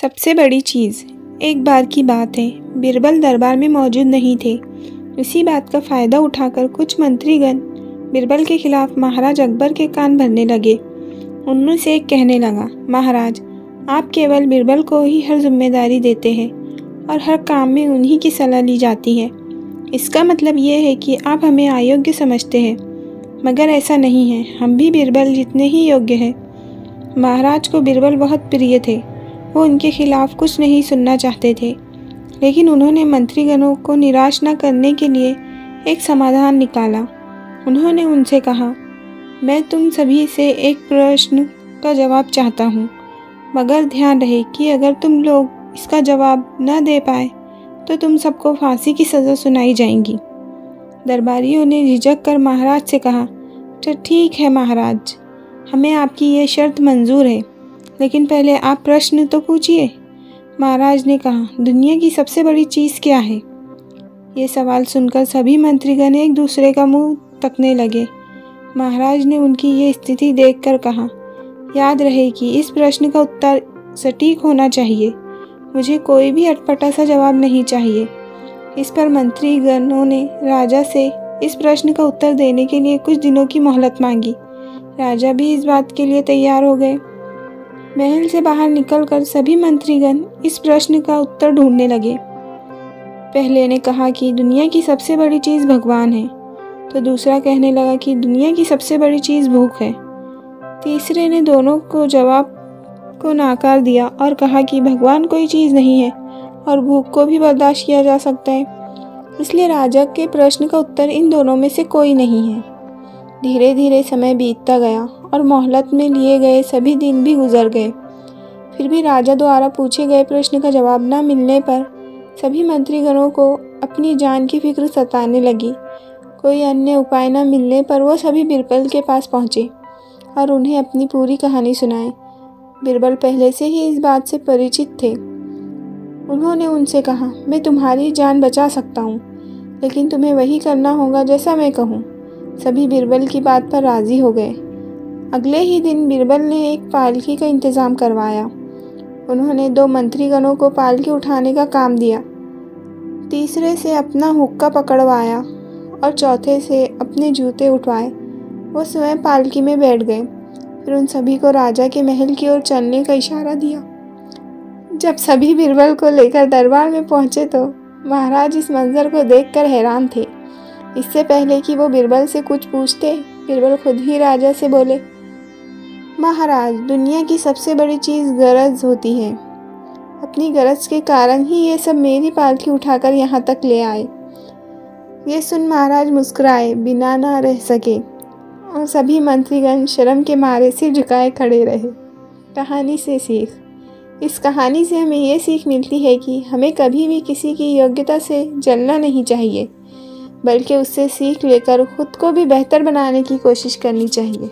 सबसे बड़ी चीज़। एक बार की बात है, बीरबल दरबार में मौजूद नहीं थे। इसी बात का फ़ायदा उठाकर कुछ मंत्रीगण बीरबल के खिलाफ महाराज अकबर के कान भरने लगे। उनमें से एक कहने लगा, महाराज, आप केवल बीरबल को ही हर जिम्मेदारी देते हैं और हर काम में उन्हीं की सलाह ली जाती है। इसका मतलब ये है कि आप हमें अयोग्य समझते हैं, मगर ऐसा नहीं है। हम भी बीरबल जितने ही योग्य हैं। महाराज को बीरबल बहुत प्रिय थे। वो उनके खिलाफ कुछ नहीं सुनना चाहते थे, लेकिन उन्होंने मंत्रीगणों को निराश न करने के लिए एक समाधान निकाला। उन्होंने उनसे कहा, मैं तुम सभी से एक प्रश्न का जवाब चाहता हूँ, मगर ध्यान रहे कि अगर तुम लोग इसका जवाब न दे पाए तो तुम सबको फांसी की सज़ा सुनाई जाएगी। दरबारियों ने झिझक कर महाराज से कहा, तो ठीक है महाराज, हमें आपकी ये शर्त मंजूर है, लेकिन पहले आप प्रश्न तो पूछिए। महाराज ने कहा, दुनिया की सबसे बड़ी चीज़ क्या है? ये सवाल सुनकर सभी मंत्रीगण एक दूसरे का मुंह तकने लगे। महाराज ने उनकी ये स्थिति देखकर कहा, याद रहे कि इस प्रश्न का उत्तर सटीक होना चाहिए। मुझे कोई भी अटपटा सा जवाब नहीं चाहिए। इस पर मंत्रीगणों ने राजा से इस प्रश्न का उत्तर देने के लिए कुछ दिनों की मोहलत मांगी। राजा भी इस बात के लिए तैयार हो गए। महल से बाहर निकलकर सभी मंत्रीगण इस प्रश्न का उत्तर ढूंढने लगे। पहले ने कहा कि दुनिया की सबसे बड़ी चीज़ भगवान है, तो दूसरा कहने लगा कि दुनिया की सबसे बड़ी चीज़ भूख है। तीसरे ने दोनों को जवाब को नाकार दिया और कहा कि भगवान कोई चीज़ नहीं है और भूख को भी बर्दाश्त किया जा सकता है, इसलिए राजा के प्रश्न का उत्तर इन दोनों में से कोई नहीं है। धीरे धीरे समय बीतता गया और मोहलत में लिए गए सभी दिन भी गुजर गए। फिर भी राजा द्वारा पूछे गए प्रश्न का जवाब न मिलने पर सभी मंत्रीगणों को अपनी जान की फिक्र सताने लगी। कोई अन्य उपाय न मिलने पर वो सभी बीरबल के पास पहुँचे और उन्हें अपनी पूरी कहानी सुनाई। बीरबल पहले से ही इस बात से परिचित थे। उन्होंने उनसे कहा, मैं तुम्हारी जान बचा सकता हूँ, लेकिन तुम्हें वही करना होगा जैसा मैं कहूँ। सभी बीरबल की बात पर राज़ी हो गए। अगले ही दिन बीरबल ने एक पालकी का इंतज़ाम करवाया। उन्होंने 2 मंत्रीगणों को पालकी उठाने का काम दिया, तीसरे से अपना हुक्का पकड़वाया और चौथे से अपने जूते उठवाए। वो स्वयं पालकी में बैठ गए। फिर उन सभी को राजा के महल की ओर चलने का इशारा दिया। जब सभी बीरबल को लेकर दरबार में पहुंचे तो महाराज इस मंजर को देखकर हैरान थे। इससे पहले कि वो बीरबल से कुछ पूछते, बीरबल खुद ही राजा से बोले, महाराज, दुनिया की सबसे बड़ी चीज़ गरज होती है। अपनी गरज के कारण ही ये सब मेरी पालकी उठाकर यहाँ तक ले आए। ये सुन महाराज मुस्कुराए बिना ना रह सके और सभी मंत्रीगण शर्म के मारे सिर झुकाए खड़े रहे। कहानी से सीख। इस कहानी से हमें ये सीख मिलती है कि हमें कभी भी किसी की योग्यता से जलना नहीं चाहिए, बल्कि उससे सीख लेकर खुद को भी बेहतर बनाने की कोशिश करनी चाहिए।